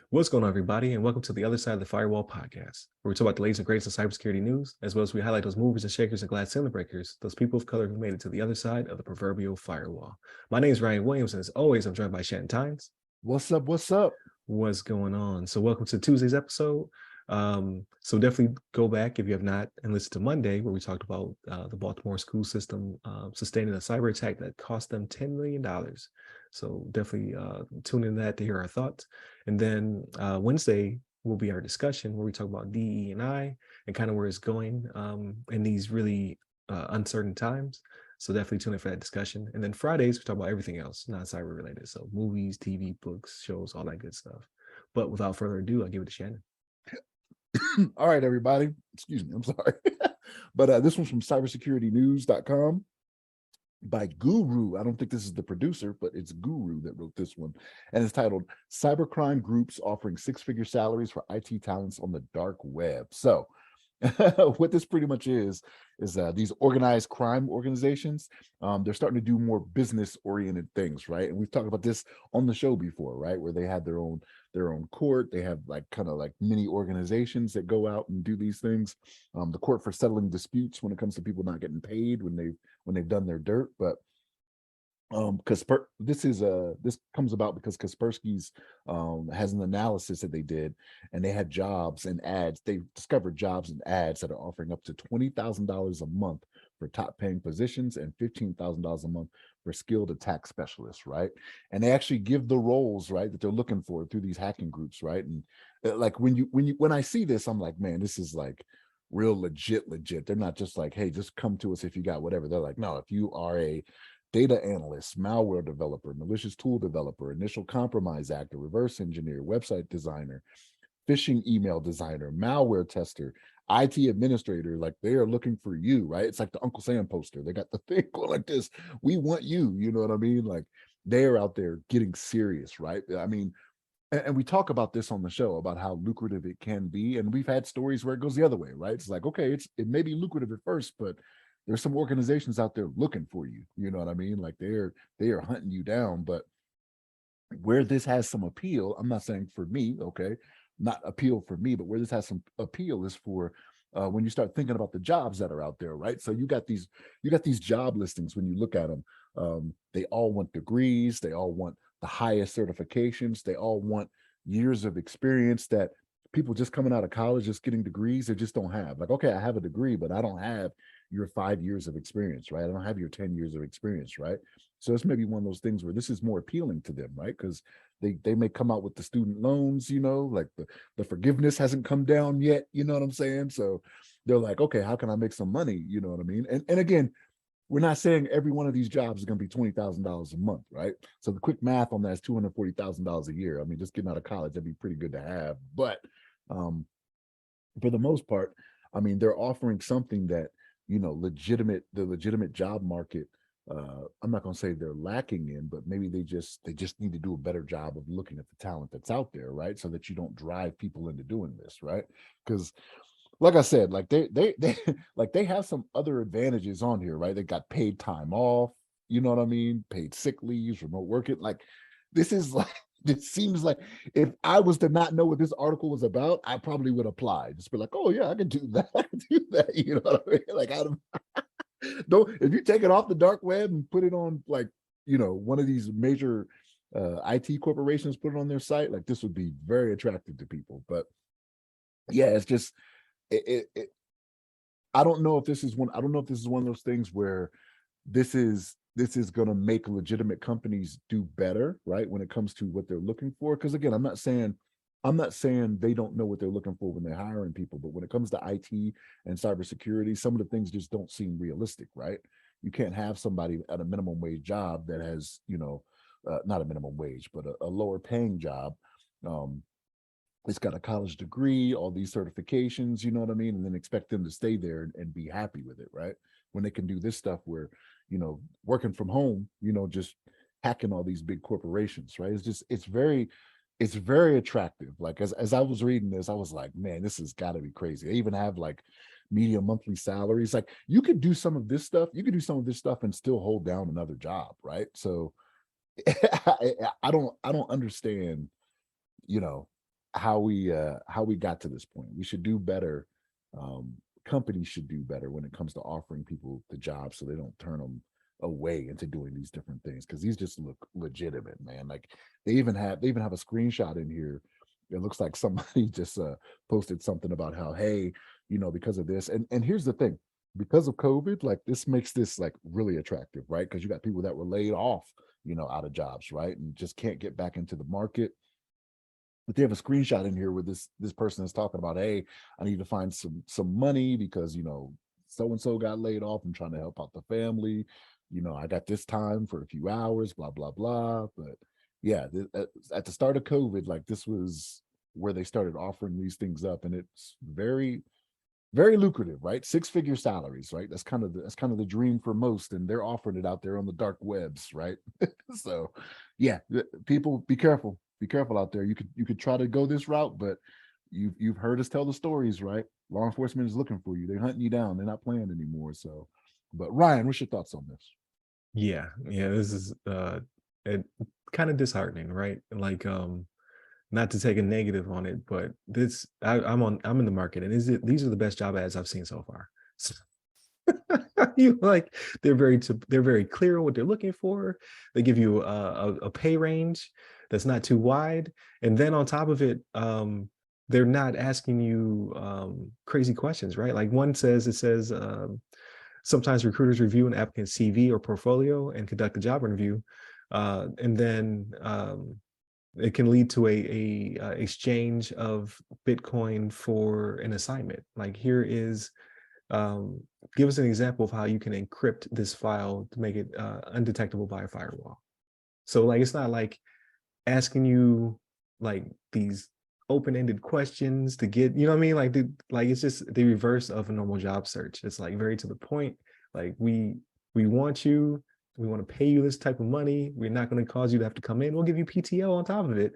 What's going on, everybody, and welcome to the Other Side of the Firewall podcast, where we talk about the latest and greatest in cybersecurity news, as well as we highlight those movers and shakers and glass ceiling breakers, those people of color who made it to the other side of the proverbial firewall. My name is Ryan Williams, and as always, I'm joined by Shannon Tynes. What's up? What's up? What's going on? So welcome to Tuesday's episode. So definitely go back if you have not and listen to Monday, where we talked about the Baltimore school system sustaining a cyber attack that cost them $10 million. So definitely tune in that to hear our thoughts. And then Wednesday will be our discussion where we talk about DE&I and kind of where it's going in these really uncertain times. So definitely tune in for that discussion. And then Fridays, we talk about everything else, not cyber related. So movies, TV, books, shows, all that good stuff. But without further ado, I'll give it to Shannon. All right, everybody. Excuse me. I'm sorry. But this one's from cybersecuritynews.com by Guru. I don't think this is the producer, but it's Guru that wrote this one. And it's titled Cybercrime Groups Offering Six-Figure Salaries for IT Talents on the Dark Web. So what this pretty much is these organized crime organizations, they're starting to do more business-oriented things, right? And we've talked about this on the show before, right? Where they have their own court. They have like kind of like mini organizations that go out and do these things. The court for settling disputes when it comes to people not getting paid when they've done their dirt. But because this comes about because Kaspersky's has an analysis that they did, and they had jobs and ads. They discovered jobs and ads that are offering up to $20,000 a month for top paying positions and $15,000 a month for skilled attack specialists, right? And they actually give the roles, right, that they're looking for through these hacking groups, right? And like when I see this, I'm like, man, this is like real legit. They're not just like, hey, just come to us if you got whatever. They're like, no, if you are a data analyst, malware developer, malicious tool developer, initial compromise actor, reverse engineer, website designer, phishing email designer, malware tester, IT administrator, like they are looking for you, right? It's like the Uncle Sam poster. They got the thing going like this. We want you, you know what I mean? Like they're out there getting serious, right? I mean, and we talk about this on the show about how lucrative it can be. And we've had stories where it goes the other way, right? It's like, okay, it may be lucrative at first, but there's some organizations out there looking for you. You know what I mean? Like they are hunting you down. But where this has some appeal, I'm not saying for me, okay, not appeal for me, but where this has some appeal is for when you start thinking about the jobs that are out there, right? So you got these job listings. When you look at them, they all want degrees, they all want the highest certifications, they all want years of experience that people just coming out of college, just getting degrees, they just don't have. Like, okay, I have a degree, but I don't have your 5 years of experience, right? I don't have your 10 years of experience, right? So it's maybe one of those things where this is more appealing to them, right? Because they may come out with the student loans, you know, like the forgiveness hasn't come down yet, you know what I'm saying? So they're like, okay, how can I make some money? You know what I mean? And again, we're not saying every one of these jobs is going to be $20,000 a month, right? So the quick math on that is $240,000 a year. I mean, just getting out of college, that'd be pretty good to have. But for the most part, I mean, they're offering something that, you know, the legitimate job market, I'm not going to say they're lacking in, but maybe they just need to do a better job of looking at the talent that's out there, right? So that you don't drive people into doing this, right? Because like I said, like they like they have some other advantages on here, right? They got paid time off, you know what I mean? Paid sick leaves, remote working. Like this is like it seems like if I was to not know what this article was about, I probably would apply. Just be like, oh yeah, I can do that. I can do that. You know what I mean? Like I don't if you take it off the dark web and put it on like, you know, one of these major IT corporations, put it on their site, like this would be very attractive to people. But yeah, it's just it I don't know if this is one. I don't know if this is one of those things where this is going to make legitimate companies do better, right? When it comes to what they're looking for. Because again, I'm not saying they don't know what they're looking for when they're hiring people, but when it comes to IT and cybersecurity, some of the things just don't seem realistic, right? You can't have somebody at a minimum wage job that has, you know, not a minimum wage, but a lower paying job. It's got a college degree, all these certifications, you know what I mean? And then expect them to stay there and be happy with it, right? When they can do this stuff where, you know, working from home, you know, just hacking all these big corporations, right? It's very attractive. Like as I was reading this, I was like, man, this has got to be crazy. They even have like medium monthly salaries. Like you could do some of this stuff and still hold down another job, right? So I don't understand, you know, how we got to this point. We should do better. Companies should do better when it comes to offering people the job, so they don't turn them away into doing these different things, because these just look legitimate, man. Like they even have a screenshot in here. It looks like somebody just posted something about how, hey, because of this, and here's the thing, because of COVID, like this makes this like really attractive, right? Because you got people that were laid off, out of jobs, right, and just can't get back into the market. But they have a screenshot in here where this person is talking about, hey, I need to find some money because so and so got laid off. I'm trying to help out the family. I got this time for a few hours, blah blah blah. But yeah, at the start of COVID, like this was where they started offering these things up, and it's very very lucrative, right? Six-figure salaries, right? That's kind of the dream for most, and they're offering it out there on the dark webs, right? So yeah, people, be careful out there. You could try to go this route, but you've heard us tell the stories, right? Law enforcement is looking for you. They're hunting you down. They're not playing anymore. So, but Ryan, what's your thoughts on this? Yeah, this is it, kind of disheartening, right? Like not to take a negative on it, but I'm in the market, and these are the best job ads I've seen so far. So, like they're very clear on what they're looking for. They give you a pay range that's not too wide, and then on top of it, they're not asking you crazy questions, right? Like it says sometimes recruiters review an applicant's CV or portfolio and conduct a job interview, and then it can lead to a exchange of Bitcoin for an assignment. Like here is, give us an example of how you can encrypt this file to make it undetectable by a firewall. So like it's not like asking you like these open-ended questions to get, you know what I mean? Like it's just the reverse of a normal job search. It's like very to the point. Like we want you, we want to pay you this type of money. We're not going to cause you to have to come in. We'll give you PTO on top of it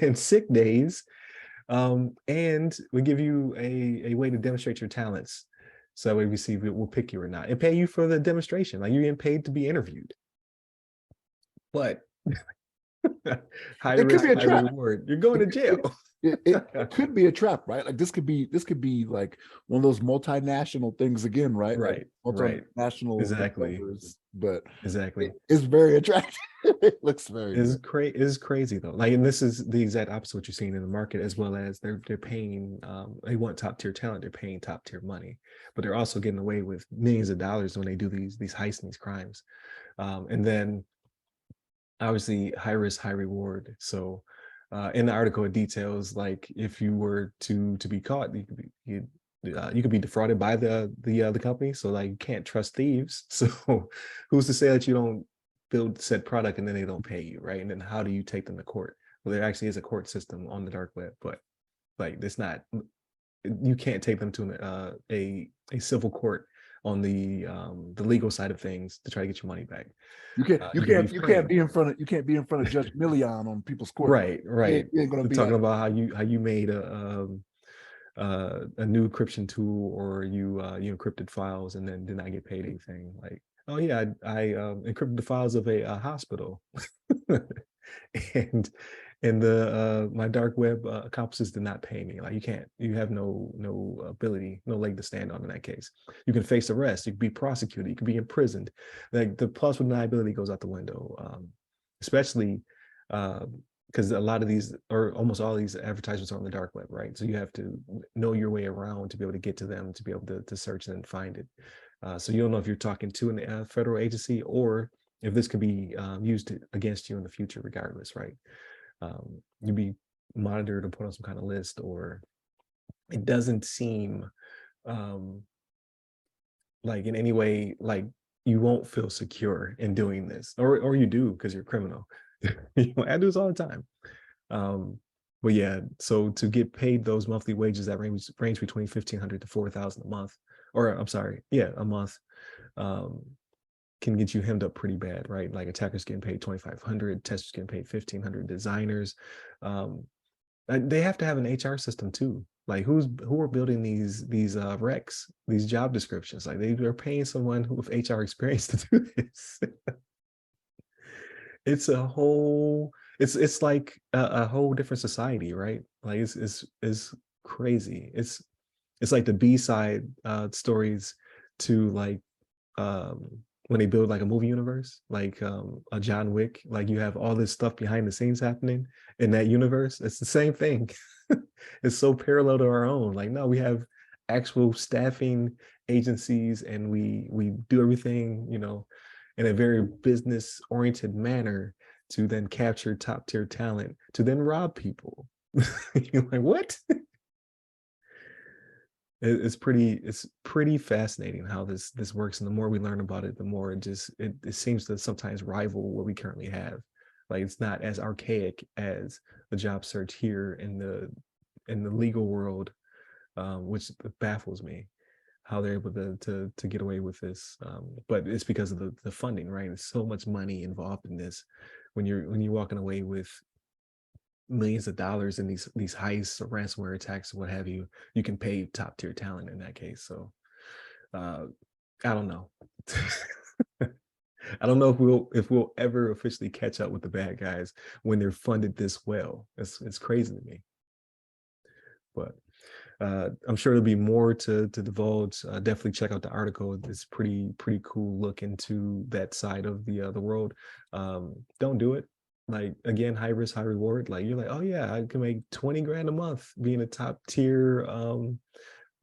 and sick days. And we give you a way to demonstrate your talents. So that way we see if we'll pick you or not, and pay you for the demonstration. Like you're getting paid to be interviewed. But high It could risk, be a high trap. reward. You're going It to could, jail. it could be a trap, right? Like this could be like one of those multinational things again, right? Like Right. multinational Exactly. endeavors, but Exactly. it's very attractive. It looks very good. Is crazy though. Like, and this is the exact opposite of what you're seeing in the market, as well as they're paying. They want top tier talent. They're paying top tier money, but they're also getting away with millions of dollars when they do these heists and these crimes. And then obviously high risk, high reward. So in the article, it details like if you were to be caught, you could be defrauded by the company. So like you can't trust thieves. So who's to say that you don't build said product and then they don't pay you, right? And then how do you take them to court? Well, there actually is a court system on the dark web, but like it's not, you can't take them to a civil court on the legal side of things to try to get your money back. You can't you You can be can't you can't framed. be in front of you can't be in front of Judge Million on people's court. Right. You ain't gonna be Talking like, about how you made a new encryption tool, or you encrypted files and then did not get paid anything. Like, oh yeah, I encrypted the files of a hospital, and the my dark web accomplices did not pay me. Like you have no ability, no leg to stand on in that case. You can face arrest, you can be prosecuted, you can be imprisoned. Like the plausible deniability goes out the window, especially because a lot of these, or almost all of these advertisements are on the dark web, right? So you have to know your way around to be able to get to them, to be able to search and find it. So you don't know if you're talking to a federal agency, or if this could be used against you in the future, regardless, right? You'd be monitored and put on some kind of list, or it doesn't seem um, like in any way like you won't feel secure in doing this, or you do because you're a criminal. I do this all the time. But yeah, so to get paid those monthly wages that range between 1,500 to 4,000 a month, or I'm sorry, yeah, a month, um, can get you hemmed up pretty bad, right? Like attackers getting paid 2,500, testers getting paid 1,500, designers. They have to have an HR system too. Like who are building these recs, these job descriptions? Like they're paying someone with HR experience to do this. it's a whole it's like a whole different society, right? Like it's crazy. It's like the B-side stories to like um when they build like a movie universe, like a John Wick, like you have all this stuff behind the scenes happening in that universe. It's the same thing. It's so parallel to our own. Like, no, we have actual staffing agencies and we do everything, in a very business oriented manner to then capture top tier talent to then rob people. You're like, what? It's pretty fascinating how this works, and the more we learn about it, the more it seems to sometimes rival what we currently have. Like, it's not as archaic as the job search here in the legal world, which baffles me how they're able to get away with this. But it's because of the funding, right? There's so much money involved in this. When you're walking away with millions of dollars in these heists or ransomware attacks, what have you, you can pay top tier talent in that case. So uh, I don't know. I don't know if we'll ever officially catch up with the bad guys when they're funded this well. It's crazy to me. But I'm sure there'll be more to divulge. Definitely check out the article. It's pretty cool look into that side of the world. Don't do it. Like, again, high risk, high reward. Like, you're like, oh yeah, I can make 20 grand a month being a top tier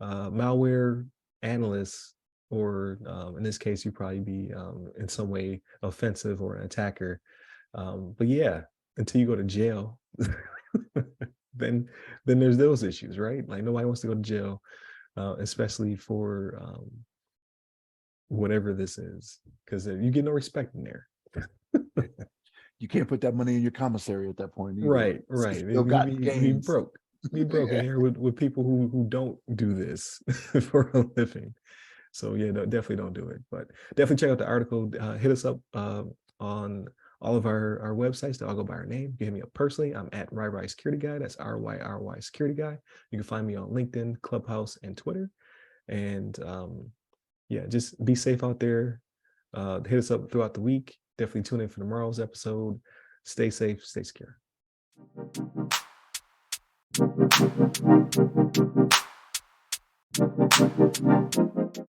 malware analyst, or in this case, you probably be in some way offensive or an attacker. But yeah, until you go to jail. then there's those issues, right? Like, nobody wants to go to jail, especially for whatever this is, because you get no respect in there. You can't put that money in your commissary at that point either. Right. Ill gotten Be gains. broke. Be broke in here with people who don't do this for a living. So yeah, no, definitely don't do it. But definitely check out the article. Hit us up on all of our websites. They all go by our name. You can hit me up personally. I'm at RyRy Security Guy. That's RYRY Security Guy. You can find me on LinkedIn, Clubhouse, and Twitter. And yeah, just be safe out there. Hit us up throughout the week. Definitely tune in for tomorrow's episode. Stay safe, stay secure.